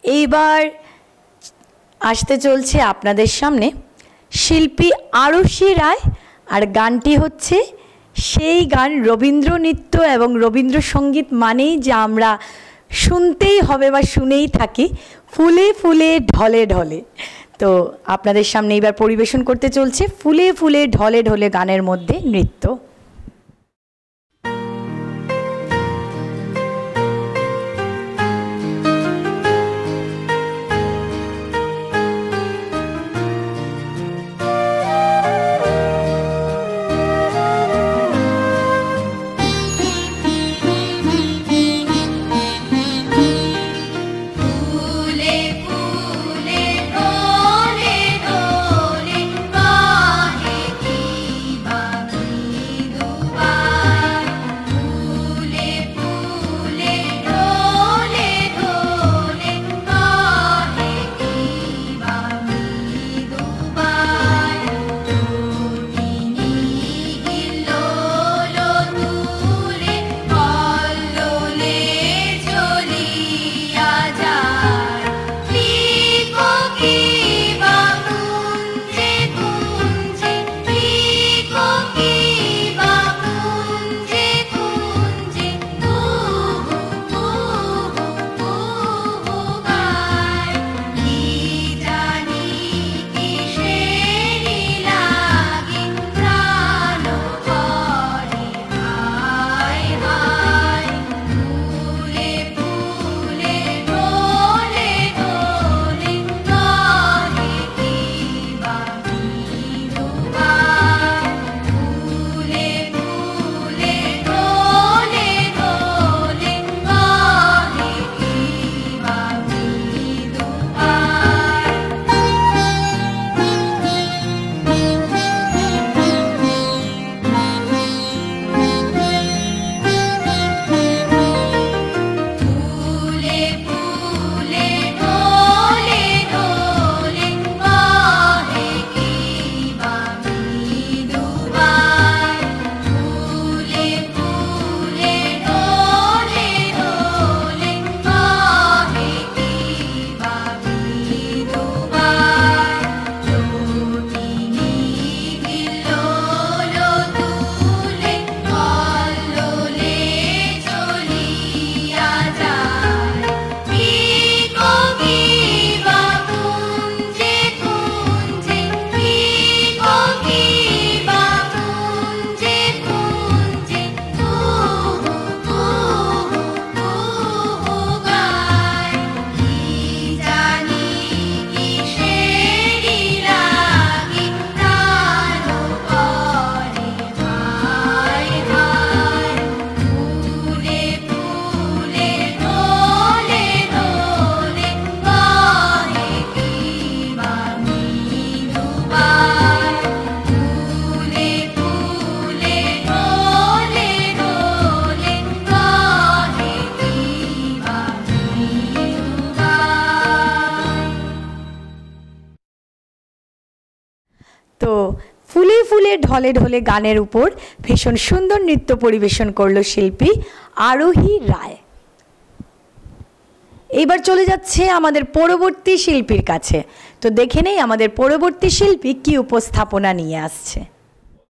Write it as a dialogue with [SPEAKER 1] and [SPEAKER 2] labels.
[SPEAKER 1] এইবার আসতে চলছে আপনাদের সামনে শিল্পী আরুষি রায়, আর গানটি হচ্ছে সেই গান রবীন্দ্র নৃত্য এবং রবীন্দ্রসঙ্গীত মানেই যা আমরা শুনতেই হবে বা শুনেই থাকি, ফুলে ফুলে ঢলে ঢলে। তো আপনাদের সামনে এবার পরিবেশন করতে চলছে ফুলে ফুলে ঢলে ঢলে গানের মধ্যে নৃত্য। তো ফুলে ফুলে ঢলে ঢলে গানের উপর ভীষণ সুন্দর নৃত্য পরিবেশন করলো শিল্পী আরোহী রায়। এইবার চলে যাচ্ছে আমাদের পরবর্তী শিল্পীর কাছে। তো দেখে নেই আমাদের পরবর্তী শিল্পী কি উপস্থাপনা নিয়ে আসছে।